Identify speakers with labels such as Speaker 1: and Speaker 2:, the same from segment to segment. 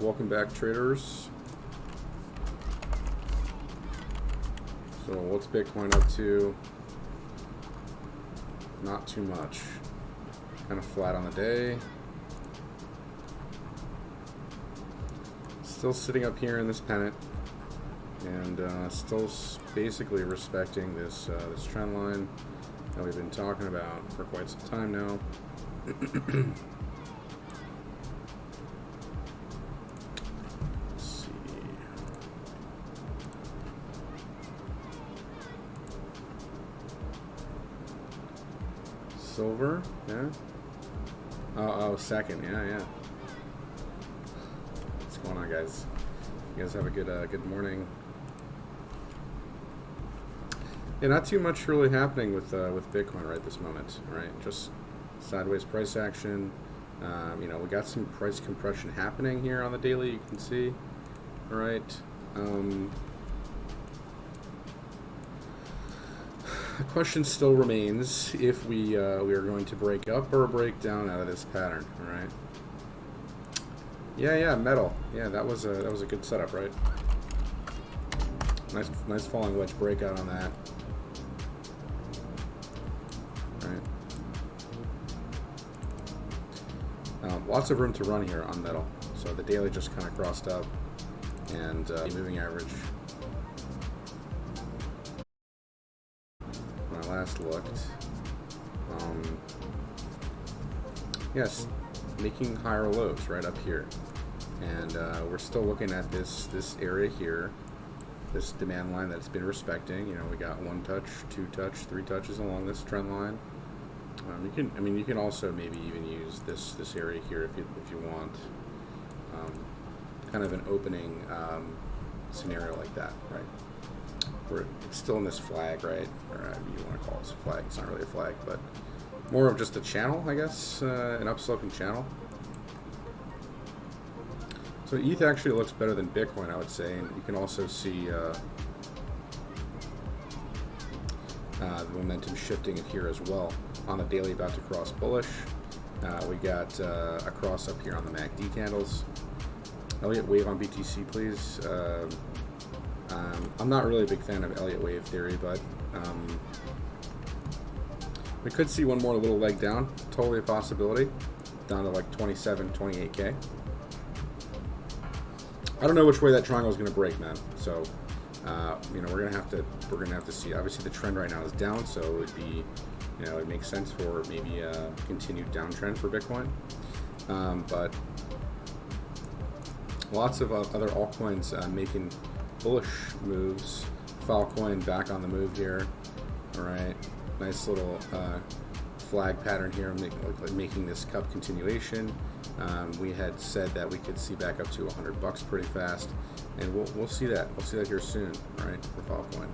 Speaker 1: welcome back, traders. So what's Bitcoin up to? Not too much. Kind of flat on the day. Still sitting up here in this pennant, and still basically respecting this this trend line that we've been talking about for quite some time now. Let's see. Silver, yeah. Oh, second, yeah. What's going on, guys? You guys have a good morning. Yeah, not too much really happening with Bitcoin right this moment, right? Just sideways price action. You know, we got some price compression happening here on the daily. You can see, all right. The question still remains if we are going to break up or break down out of this pattern, all right? Yeah, metal. Yeah, that was a good setup, right? Nice falling wedge breakout on that. Lots of room to run here on metal. So the daily just kind of crossed up, and moving average. When I last looked, yes, making higher lows right up here, and we're still looking at this area here, this demand line that's been respecting. You know, we got 1 touch, 2 touch, 3 touches along this trend line. You can also maybe even use this area here if you want, kind of an opening scenario like that, right? Where it's still in this flag, right? Or you want to call it a flag? It's not really a flag, but more of just a channel, I guess, an upsloping channel. So ETH actually looks better than Bitcoin, I would say, and you can also see the momentum shifting it here as well. On the daily, about to cross bullish. We got a cross up here on the MACD candles. Elliott wave on BTC, please. I'm not really a big fan of Elliott wave theory, but we could see one more little leg down. Totally a possibility. Down to like 27, 28K. I don't know which way that triangle is going to break, man. So, you know, we're gonna have to see. Obviously, the trend right now is down, so it would be, you know, it makes sense for maybe a continued downtrend for Bitcoin. But lots of other altcoins making bullish moves. Filecoin back on the move here. All right, nice little flag pattern here, making this cup continuation. We had said that we could see back up to $100 pretty fast, and we'll see that. We'll see that here soon, all right, for Filecoin.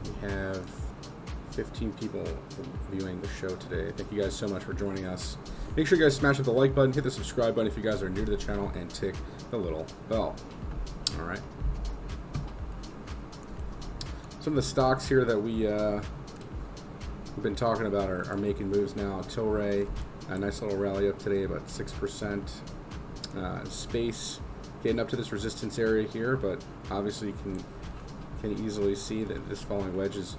Speaker 1: We have 15 people viewing the show today. Thank you guys so much for joining us. Make sure you guys smash up the like button, hit the subscribe button if you guys are new to the channel, and tick the little bell. All right. Some of the stocks here that we've been talking about are making moves now. Tilray, a nice little rally up today, about 6%. Space getting up to this resistance area here, but obviously you can easily see that this falling wedge is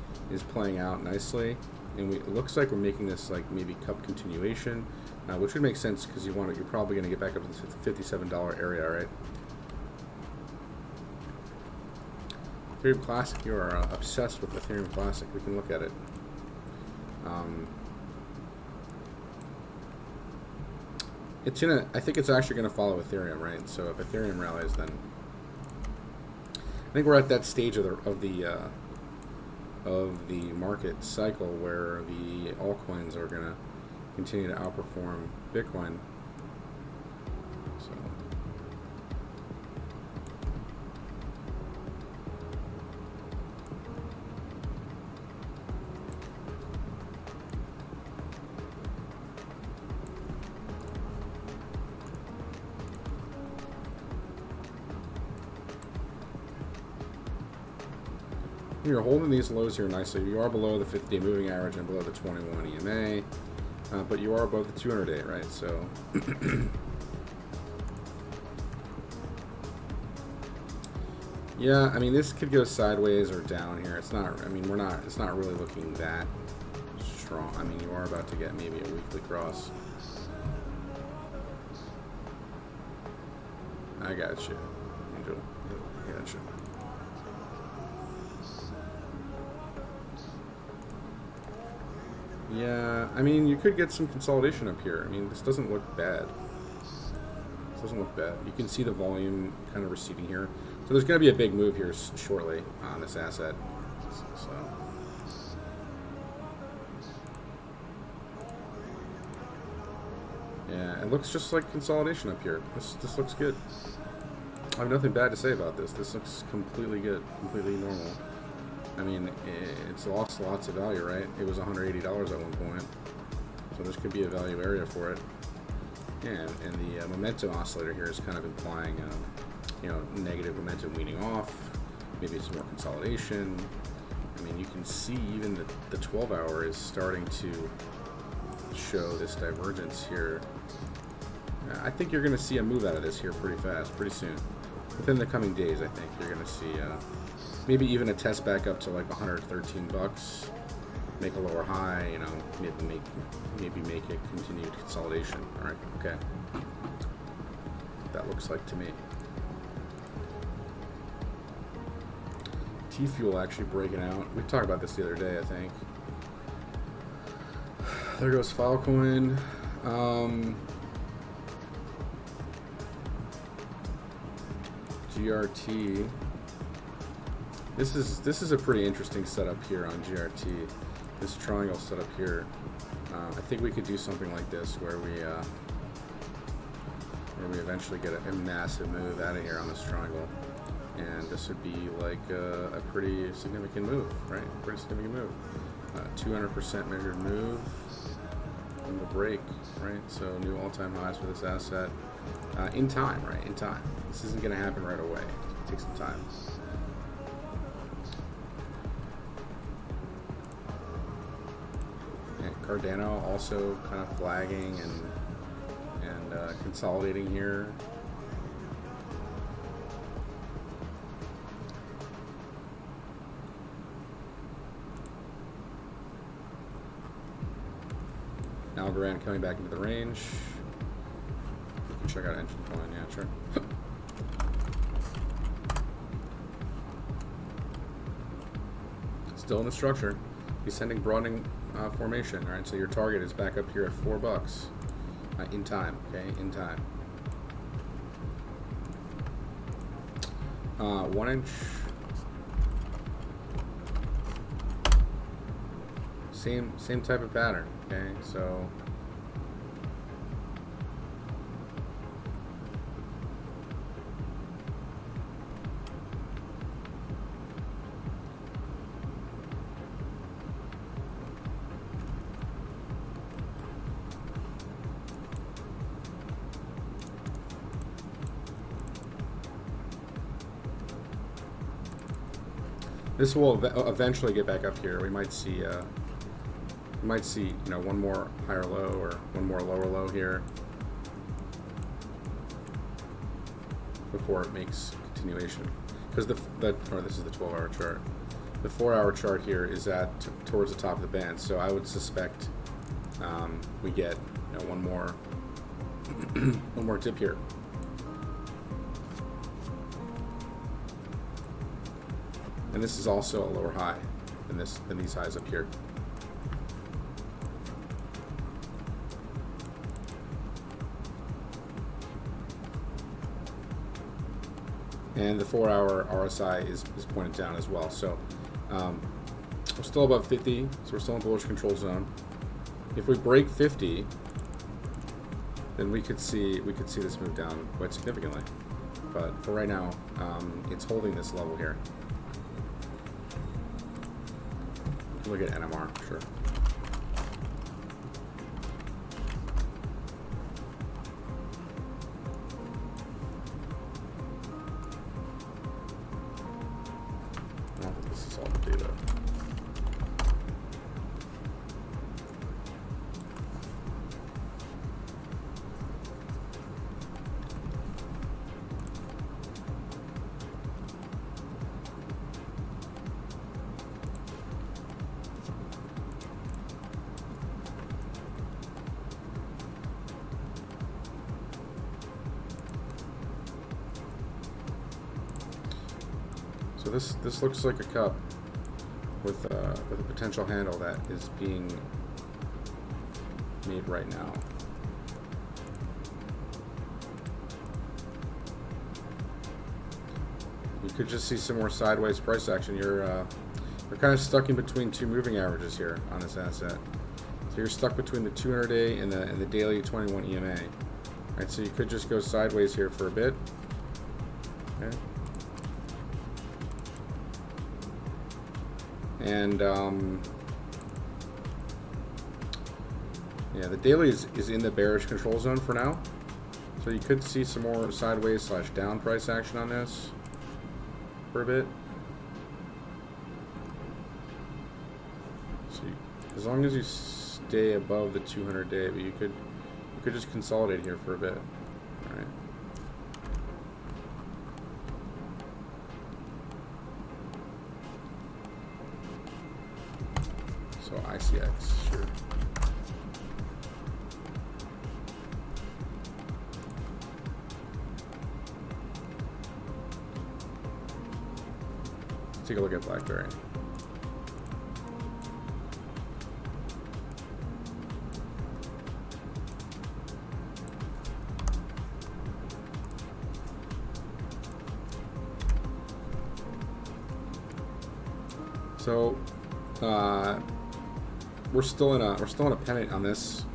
Speaker 1: playing out nicely, and it looks like we're making this like maybe cup continuation, which would make sense because you're probably going to get back up to the $57 area, right? Ethereum Classic, you are obsessed with Ethereum Classic. We can look at it. I think it's actually going to follow Ethereum, right? So if Ethereum rallies, then I think we're at that stage of the market cycle where the altcoins are going to continue to outperform Bitcoin. So. You're holding these lows here nicely. You are below the 50-day moving average and below the 21 EMA. but you are above the 200-day, right? So yeah, I mean, this could go sideways or down here. It's not, I mean, it's not really looking that strong. I mean, you are about to get maybe a weekly cross. I got you, Angel. I got you. Yeah, I mean, you could get some consolidation up here. I mean, this doesn't look bad. This doesn't look bad. You can see the volume kind of receding here. So there's going to be a big move here shortly on this asset. So yeah, it looks just like consolidation up here. This looks good. I have nothing bad to say about this. This looks completely good, completely normal. I mean, it's lost lots of value, right? It was $180 at one point, so this could be a value area for it. Yeah, and the momentum oscillator here is kind of implying, you know, negative momentum weaning off. Maybe it's more consolidation. I mean, you can see even the 12-hour is starting to show this divergence here. I think you're going to see a move out of this here pretty fast, pretty soon. Within the coming days, I think you're going to see maybe even a test back up to like 113 bucks, make a lower high, you know, maybe make it continued consolidation. All right, okay. That looks like to me. T-Fuel actually breaking out. We talked about this the other day, I think. There goes Filecoin. GRT. This is a pretty interesting setup here on GRT. This triangle setup here. I think we could do something like this where we eventually get a massive move out of here on this triangle, and this would be like a pretty significant move, right? Pretty significant move. 200% measured move on the break, right? So new all-time highs for this asset in time, right? In time. This isn't going to happen right away. It takes some time. And Cardano also kind of flagging and consolidating here. Algorand coming back into the range. You can check out Engine Coin, yeah, sure. Still in the structure. Descending broadening formation, all right? So your target is back up here at $4 in time, okay? In time. 1 inch. Same type of pattern, okay? So this will eventually get back up here. We might see, you know, one more higher low or one more lower low here before it makes continuation. Because this is the 12-hour chart. The 4-hour chart here is towards the top of the band. So I would suspect we get, you know, one more dip here. And this is also a lower high than these highs up here. And the 4-hour RSI is pointed down as well. So we're still above 50, so we're still in bullish control zone. If we break 50, then we could see this move down quite significantly. But for right now, it's holding this level here. Look at NMR, sure. I don't think this is all the data. this looks like a cup with a potential handle that is being made right now. You could just see some more sideways price action. You're kind of stuck in between two moving averages here on this asset. So you're stuck between the 200-day and the daily 21 EMA. Right, so you could just go sideways here for a bit. Okay. And yeah, the daily is in the bearish control zone for now. So you could see some more sideways / down price action on this for a bit. So as long as you stay above the 200-day, but you could just consolidate here for a bit. All right. So ICX, sure. Let's take a look at BlackBerry. So we're still in a pennant on this,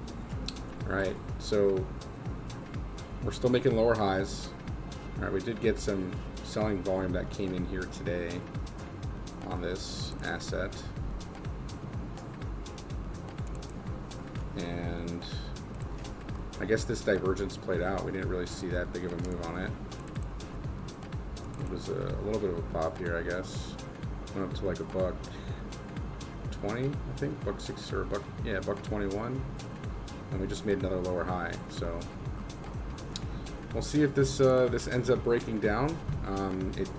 Speaker 1: right? So we're still making lower highs. All right, we did get some selling volume that came in here today on this asset, and I guess this divergence played out. We didn't really see that big of a move on it. It was a little bit of a pop here, I guess. Went up to like $1.20, I think, $1.6 or $1.21, and we just made another lower high. So we'll see if this this ends up breaking down.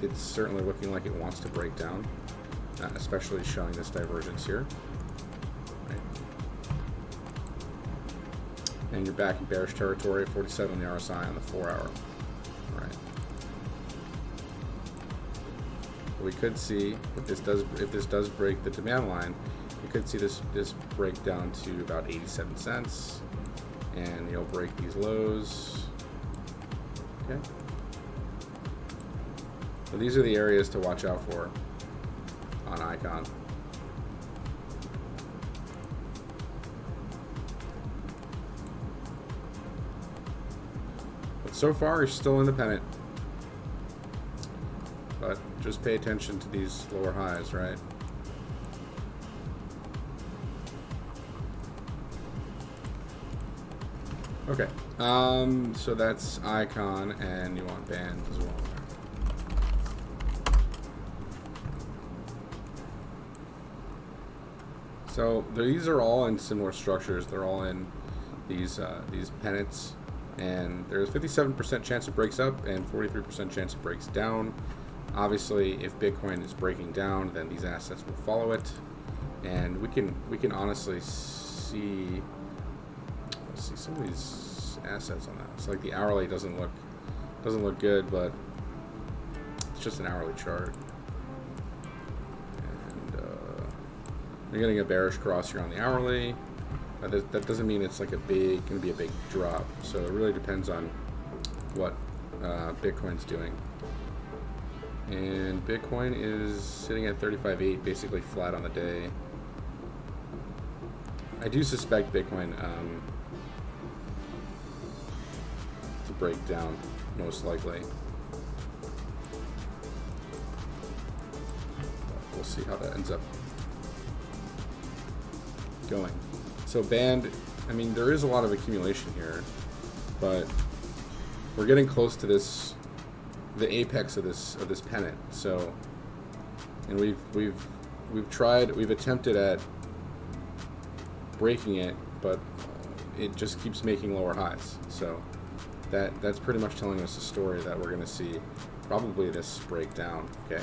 Speaker 1: It's certainly looking like it wants to break down, especially showing this divergence here. Right. And you're back in bearish territory, 47 on the RSI on the 4-hour. Right. We could see if this does break the demand line, you could see this break down to about 87 cents, and you'll break these lows. Okay. So these are the areas to watch out for on Icon. But so far, you're still independent. But just pay attention to these lower highs, right? Okay, so that's Icon, and you want Band as well. So these are all in similar structures. They're all in these pennants, and there's 57% chance it breaks up and 43% chance it breaks down. Obviously, if Bitcoin is breaking down, then these assets will follow it, and we can honestly see. Let's see some of these assets on that. It's like the hourly doesn't look good, but it's just an hourly chart, and you're getting a bearish cross here on the hourly. That doesn't mean it's like going to be a big drop. So it really depends on what Bitcoin's doing. And Bitcoin is sitting at 35.8, basically flat on the day. I do suspect Bitcoin to break down, most likely. We'll see how that ends up going. So Band, I mean, there is a lot of accumulation here, but we're getting close to the apex of this pennant. So, and we've attempted at breaking it, but it just keeps making lower highs. So that's pretty much telling us a story that we're going to see probably this breakdown. Okay,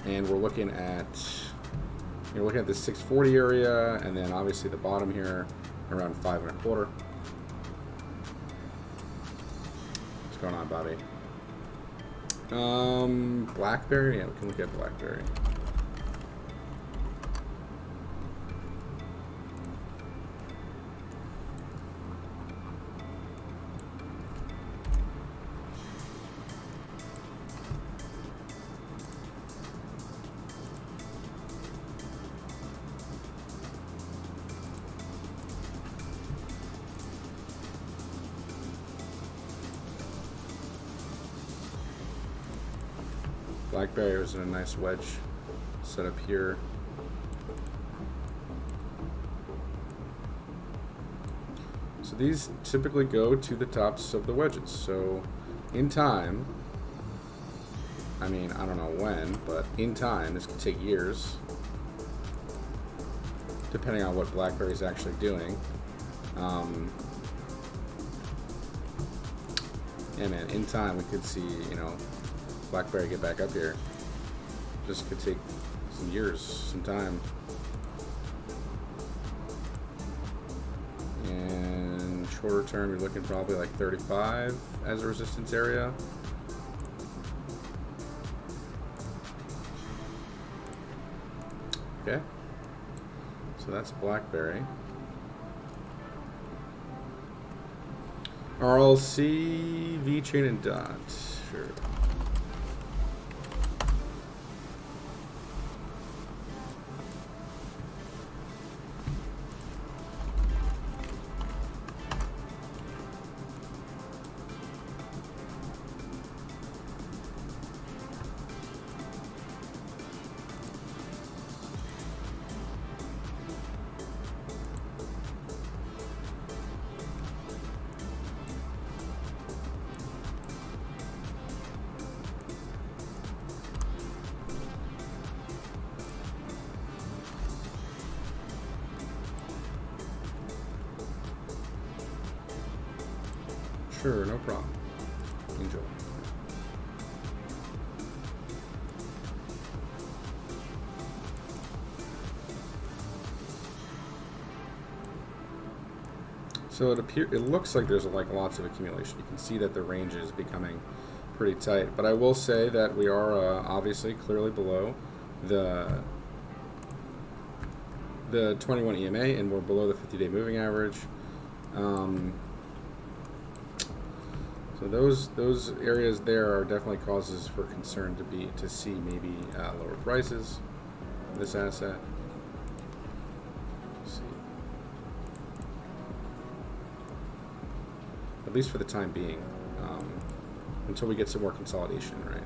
Speaker 1: and we're looking at this 640 area, and then obviously the bottom here around 5.25. What's going on, Bobby? BlackBerry. Yeah, we can look at BlackBerry. BlackBerry was in a nice wedge set up here. So these typically go to the tops of the wedges. So in time, I mean, I don't know when, but in time, this could take years, depending on what BlackBerry is actually doing. Yeah, man, in time we could see, you know, BlackBerry get back up here. Just could take some years, some time. And shorter term, you're looking probably like 35 as a resistance area. Okay. So that's BlackBerry. RLC, VeChain, and DOT. Sure. Sure, no problem. Enjoy. So it looks like there's like lots of accumulation. You can see that the range is becoming pretty tight. But I will say that we are obviously clearly below the 21 EMA, and we're below the 50-day moving average. So those areas there are definitely causes for concern to see maybe lower prices in this asset. Let's see. At least for the time being, until we get some more consolidation, right?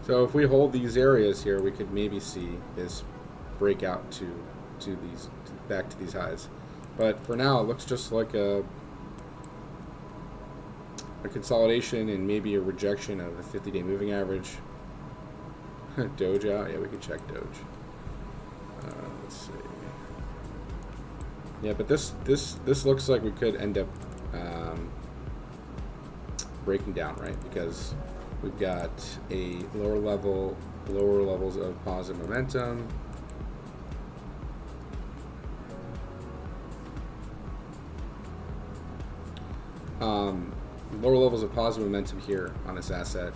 Speaker 1: So if we hold these areas here, we could maybe see this breakout back to these highs. But for now, it looks just like a consolidation and maybe a rejection of the 50-day moving average. Doge out? Yeah, we can check Doge. Let's see. Yeah, but this looks like we could end up breaking down, right? Because we've got a lower levels of positive momentum. Lower levels of positive momentum here on this asset,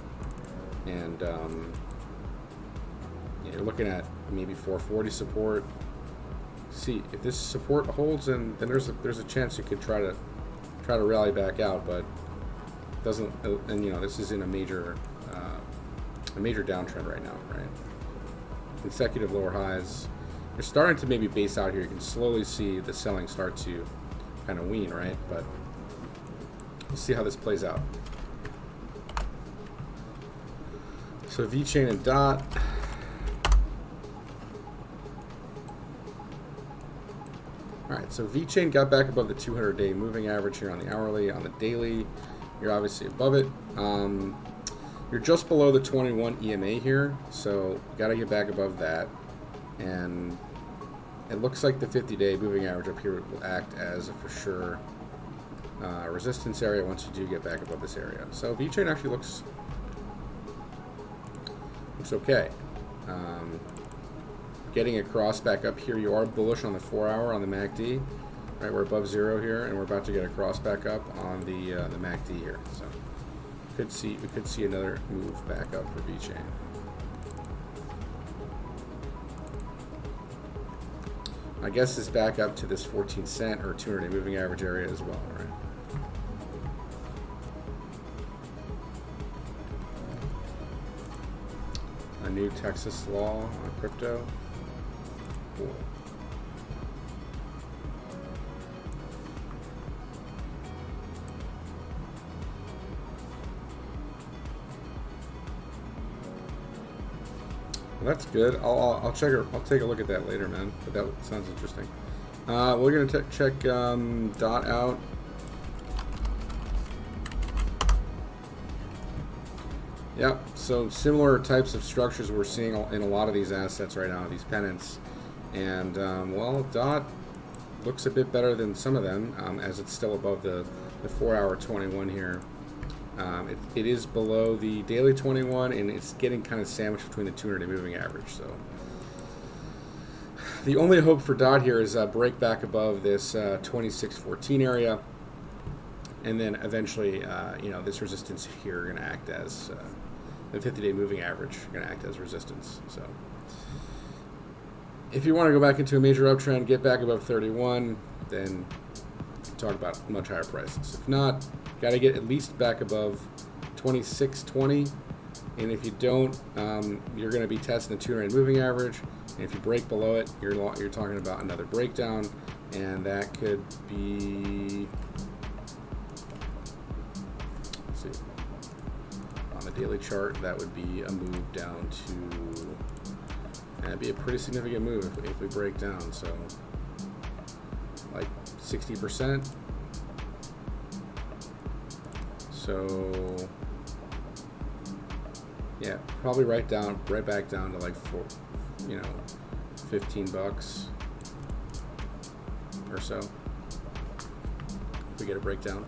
Speaker 1: and yeah, you're looking at maybe 440 support. See if this support holds, and then there's a chance you could try to rally back out, but doesn't. And you know, this is in a major downtrend right now, right? Consecutive lower highs. You're starting to maybe base out here. You can slowly see the selling start to kind of wean, right? But we'll see how this plays out. So VeChain and DOT. Alright, so VeChain got back above the 200-day moving average here on the hourly. On the daily, you're obviously above it. You're just below the 21 EMA here, so you got to get back above that. And it looks like the 50-day moving average up here will act as a for sure resistance area once you do get back above this area. So VeChain actually looks okay. Getting across back up here, you are bullish on the 4-hour on the MACD. Right, we're above 0 here, and we're about to get a cross back up on the MACD here. So we could see another move back up for VeChain. I guess it's back up to this 14 cent or 200-day moving average area as well, right? A new Texas law on crypto. Cool. Well, that's good. I'll check. I'll take a look at that later, man. But that sounds interesting. We're gonna check DOT out. Yep. So similar types of structures we're seeing in a lot of these assets right now, these pennants, and well, DOT looks a bit better than some of them, as it's still above the 4-hour 21 here. It is below the daily 21, and it's getting kind of sandwiched between the 200-day moving average. So the only hope for DOT here is break back above this 2614 area, and then eventually, this resistance here are going to act as the 50-day moving average, going to act as resistance. So if you want to go back into a major uptrend, get back above 31, then talk about much higher prices. If not, got to get at least back above 2620, and if you don't, you're going to be testing the 200 moving average, and if you break below it, you're talking about another breakdown, and that could be, let's see, on the daily chart, that would be a move down to, that'd be a pretty significant move if we break down, so like 60%. So yeah, probably right back down to like 15 bucks or so if we get a breakdown.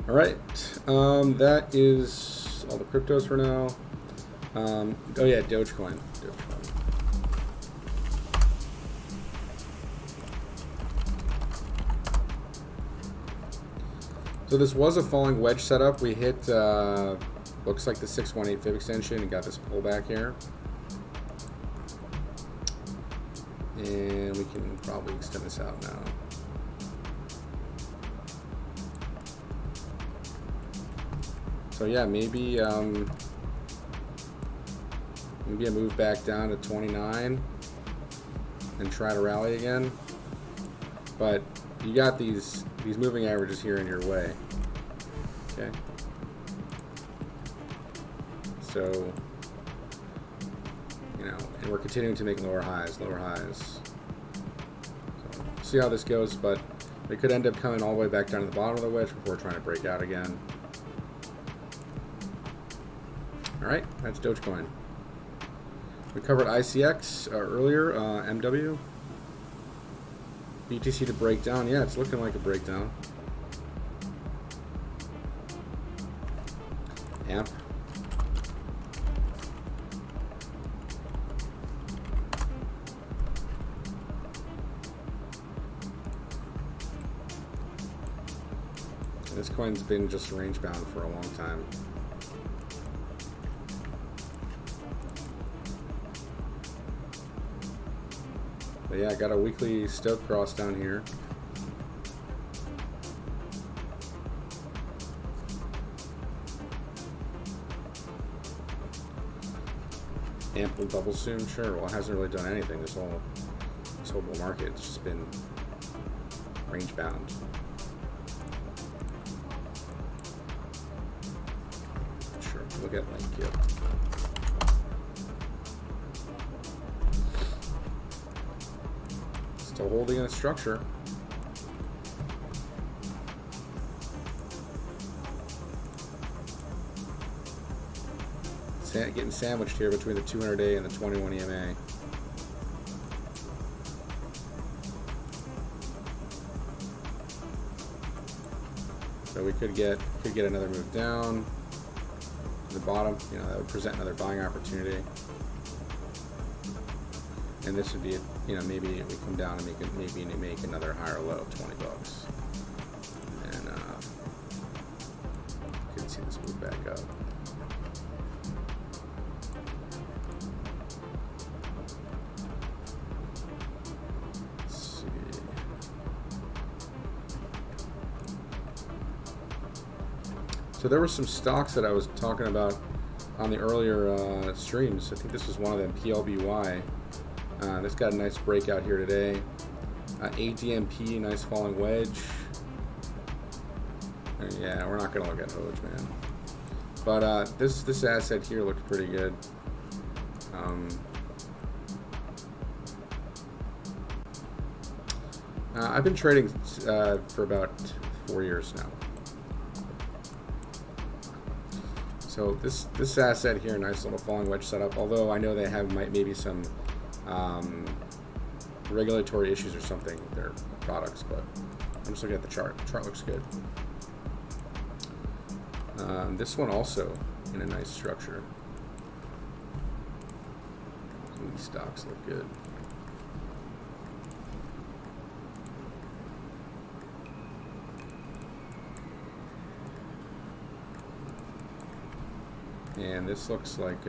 Speaker 1: All right, that is all the cryptos for now. Oh yeah, Dogecoin. So this was a falling wedge setup. We hit, looks like the 618 fib extension and got this pullback here. And we can probably extend this out now. So yeah, maybe a move back down to 29 and try to rally again. But you got these moving averages here in your way. Okay. So, and we're continuing to make lower highs. So, see how this goes, but it could end up coming all the way back down to the bottom of the wedge before trying to break out again. All right, that's Dogecoin. We covered ICX earlier, MW. BTC to breakdown. Yeah, it's looking like a breakdown. AMP. This coin's been just range bound for a long time. But yeah, I got a weekly stoke cross down here. AMP will double soon, sure. Well, it hasn't really done anything. This whole bull market, it's just been range bound. Sure, look at Link, yep. Still holding in a structure. Getting sandwiched here between the 200-day and the 21 EMA. So we could get another move down. the bottom, you know, that would present another buying opportunity. And this would be, you know, maybe we come down and make another higher low of 20 bucks. And you can see this move back up. Let's see. So there were some stocks that I was talking about on the earlier streams. I think this was one of them, PLBY. This got a nice breakout here today. ADMP, nice falling wedge. Yeah, we're not gonna look at Hodge, man. But this asset here looked pretty good. I've been trading for about 4 years now. So this asset here, nice little falling wedge setup. Although I know they have maybe some regulatory issues or something with their products, but I'm just looking at the chart. The chart looks good. This one also in a nice structure. Some of these stocks look good. And this looks like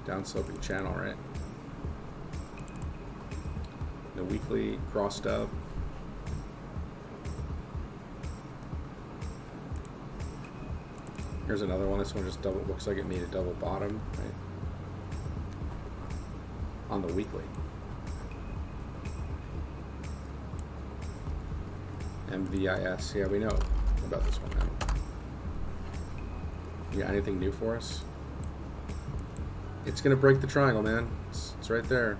Speaker 1: downsloping channel, right? The weekly crossed up. Here's another one. This one just looks like it made a double bottom, right? On the weekly. MVIS. Yeah, we know about this one now. You got anything new for us? It's gonna break the triangle, man. It's right there.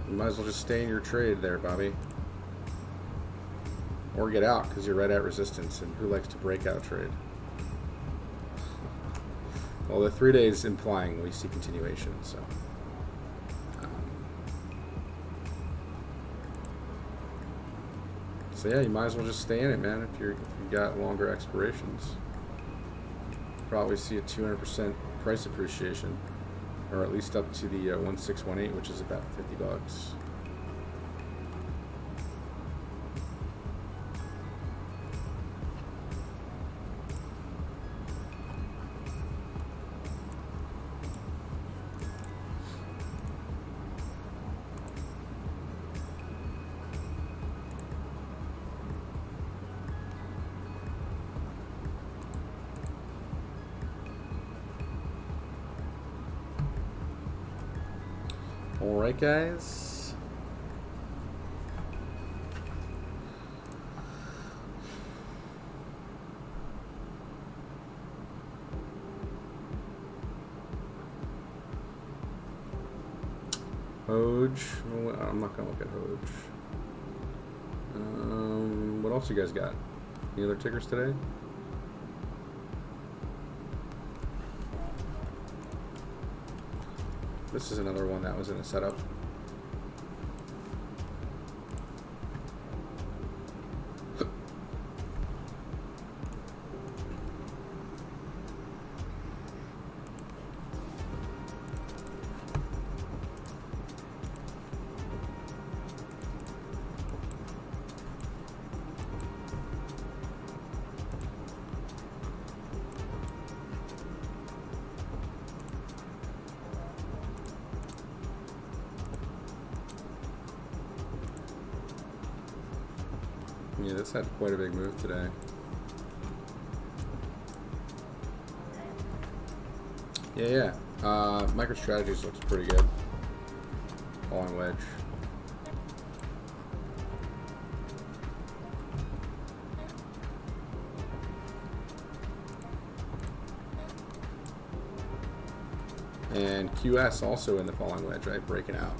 Speaker 1: You might as well just stay in your trade there, Bobby. Or get out, because you're right at resistance, and who likes to break out trade? Well, the 3 days implying we see continuation, so. So yeah, you might as well just stay in it, man. If you got longer expirations, probably see a 200% price appreciation, or at least up to the 1618, which is about 50 bucks. Alright, guys. Hodge. I'm not going to look at Hodge. What else you guys got? Any other tickers today? This is another one that was in a setup. Yeah, this had quite a big move today. Yeah. MicroStrategies looks pretty good. Falling wedge. And QS also in the falling wedge, right? Breaking out.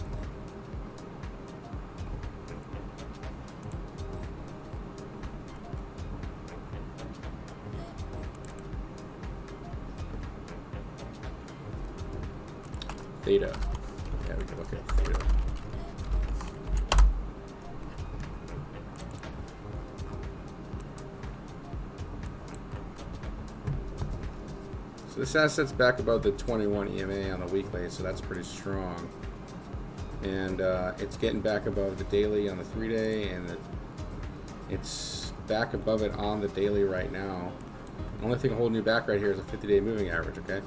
Speaker 1: Theta. Yeah, we can look at Theta. So this asset's back above the 21 EMA on the weekly, so that's pretty strong. And it's getting back above the daily on the 3-day, and it's back above it on the daily right now. The only thing holding you back right here is a 50-day moving average. Okay.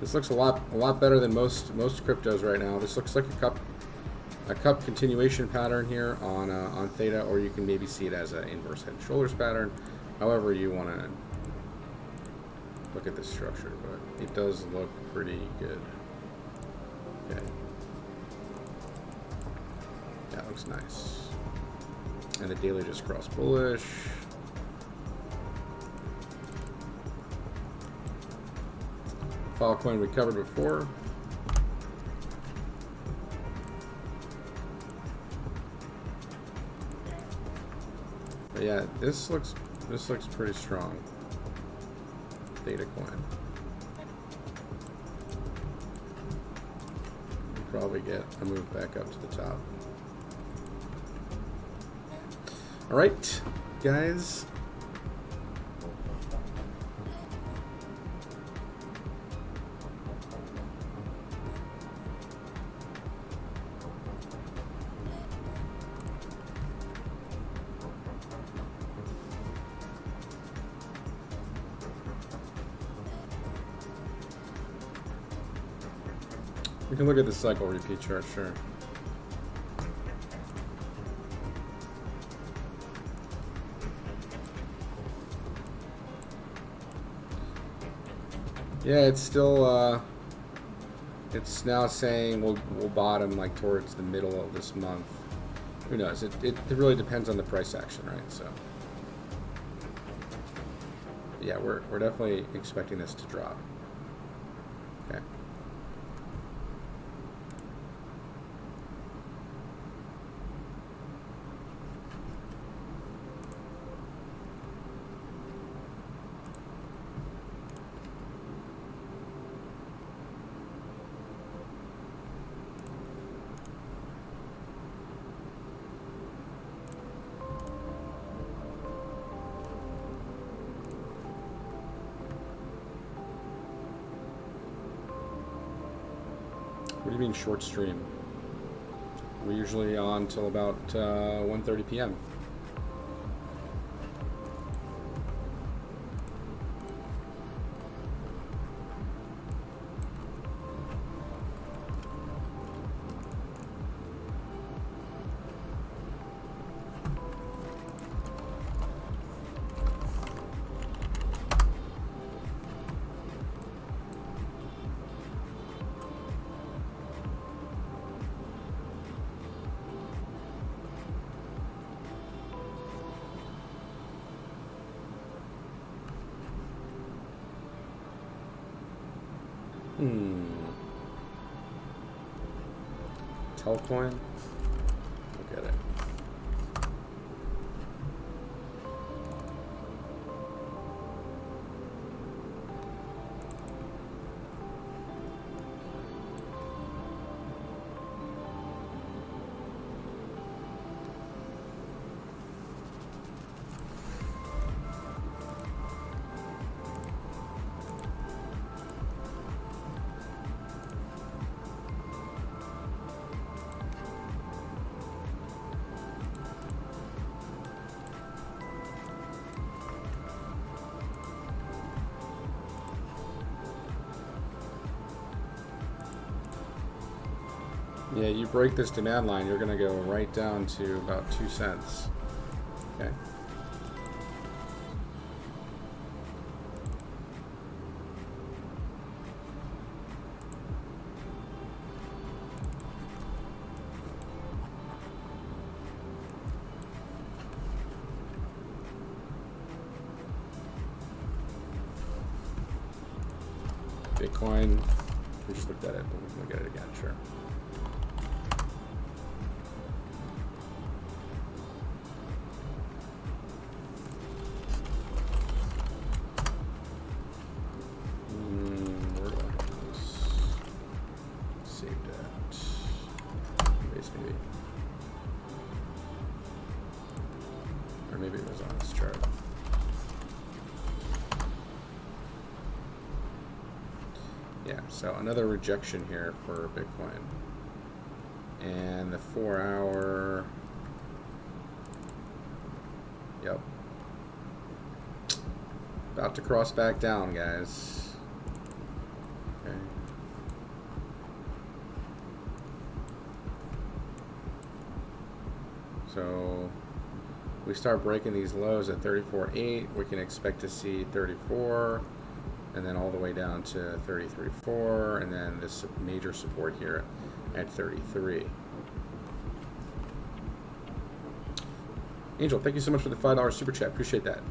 Speaker 1: This looks a lot better than most cryptos right now. This looks like a cup continuation pattern here on Theta, or you can maybe see it as an inverse head and shoulders pattern. However you want to look at this structure, but it does look pretty good. Okay. That looks nice. And the daily just crossed bullish. Filecoin we covered before. But yeah, this looks pretty strong. Theta coin. We'll probably get a move back up to the top. All right, guys. We can look at the cycle repeat chart, sure. Yeah, it's still, it's now saying we'll bottom like towards the middle of this month. Who knows? It really depends on the price action, right? So, yeah, we're definitely expecting this to drop. Okay. What do you mean short stream? We're usually on till about 1:30 p.m. Telcoin? Look at it. Yeah, you break this demand line, you're going to go right down to about 2 cents. Okay. Bitcoin, we just looked at it, but we can look at it again, sure. Where do I have this? Yeah, so another rejection here for Bitcoin. And the 4 hour, yep. About to cross back down, guys. Okay. So we start breaking these lows at 34.8. We can expect to see 34, and then all the way down to 33.4, and then this major support here at 33. Angel, thank you so much for the $5 super chat. Appreciate that.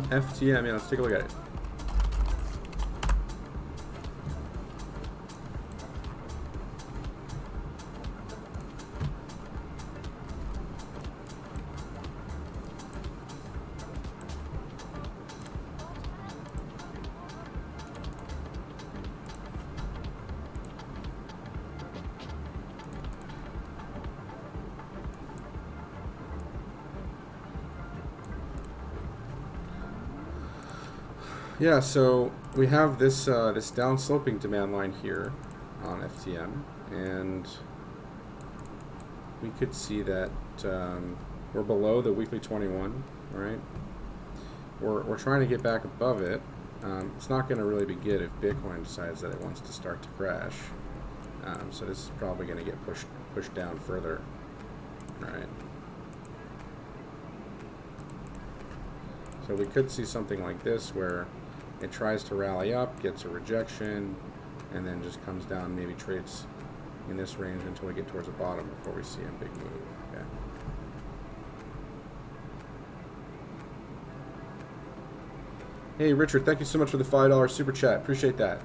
Speaker 1: FTM, yeah, let's take a look at it. Yeah, so we have this this down-sloping demand line here on FTM, and we could see that we're below the weekly 21, right? We're trying to get back above it. It's not going to really be good if Bitcoin decides that it wants to start to crash. So this is probably going to get pushed down further, right? So we could see something like this where it tries to rally up, gets a rejection, and then just comes down, maybe trades in this range until we get towards the bottom before we see a big move. Okay. Hey, Richard, thank you so much for the $5 super chat. Appreciate that.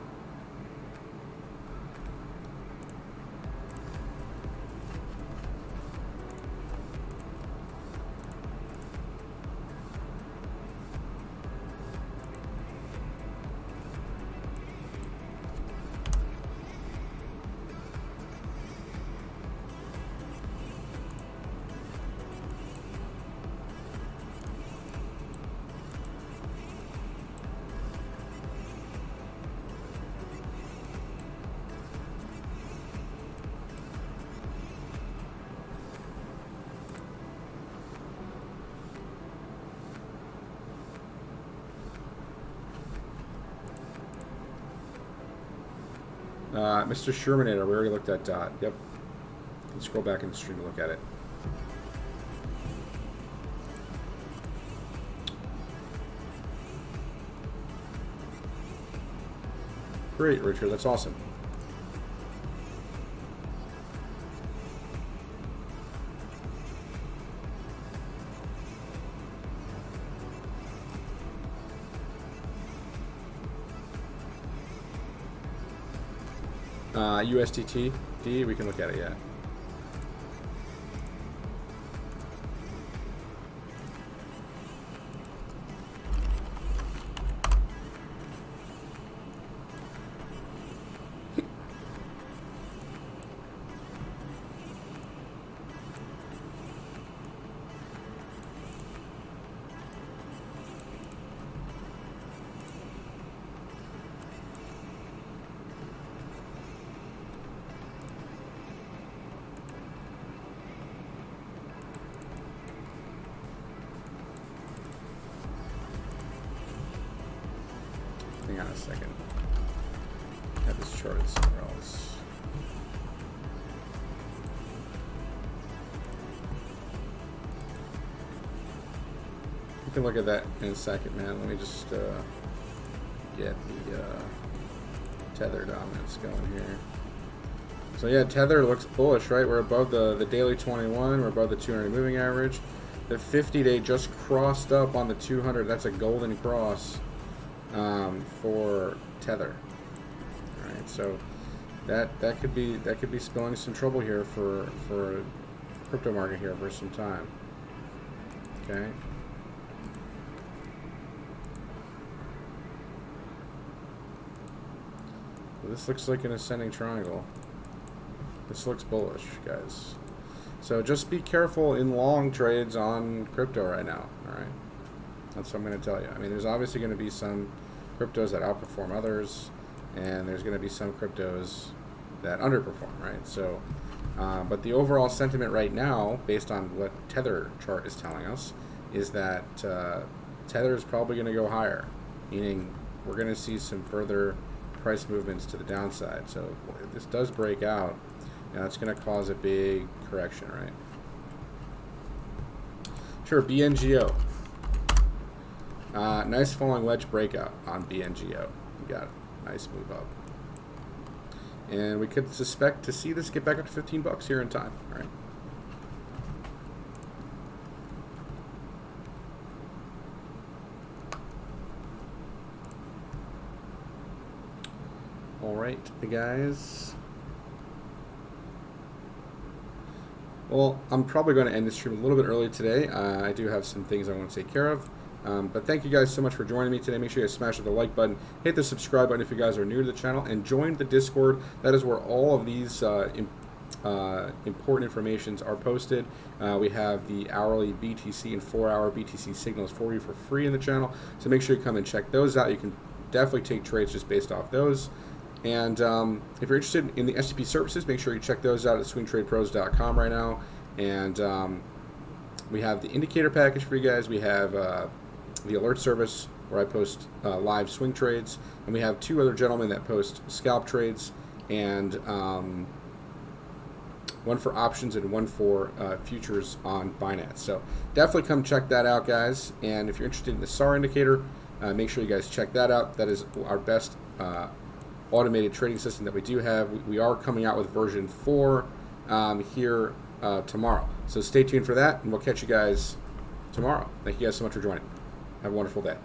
Speaker 1: Mr. Shermanator, we already looked at DOT. Yep. Let's scroll back in the stream to look at it. Great, Richard. That's awesome. USDT, we can look at it, yeah. Hang on a second. I have this charted somewhere else. We can look at that in a second, man. Let me just get the tether dominance going here. So yeah, tether looks bullish, right? We're above the daily 21. We're above the 200 moving average. The 50-day just crossed up on the 200. That's a golden cross. For tether. All right, so that could be spilling some trouble here for crypto market here for some time. Okay. Well, this looks like an ascending triangle. This looks bullish, guys. So just be careful in long trades on crypto right now. All right. That's what I'm going to tell you. I mean, there's obviously going to be some cryptos that outperform others, and there's going to be some cryptos that underperform, right? So, but the overall sentiment right now, based on what Tether chart is telling us, is that Tether is probably going to go higher, meaning we're going to see some further price movements to the downside. So if this does break out, it's going to cause a big correction, right? Sure, BNGO. Nice falling wedge breakout on BNGO. You got it. Nice move up. And we could suspect to see this get back up to 15 bucks here in time. All right. All right, guys. Well, I'm probably going to end this stream a little bit early today. I do have some things I want to take care of. But thank you guys so much for joining me today. Make sure you guys smash the like button, hit the subscribe button if you guys are new to the channel, and join the Discord. That is where all of these important informations are posted. We have the hourly BTC and 4-hour BTC signals for you for free in the channel. So make sure you come and check those out. You can definitely take trades just based off those. And if you're interested in the STP services, make sure you check those out at swingtradepros.com right now. And we have the indicator package for you guys. We have the alert service where I post live swing trades, and we have two other gentlemen that post scalp trades, and one for options and one for futures on Binance. So definitely come check that out, guys. And if you're interested in the SAR indicator, make sure you guys check that out. That is our best automated trading system that we do have. We are coming out with version 4 here tomorrow. So stay tuned for that, and we'll catch you guys tomorrow. Thank you guys so much for joining. Have a wonderful day.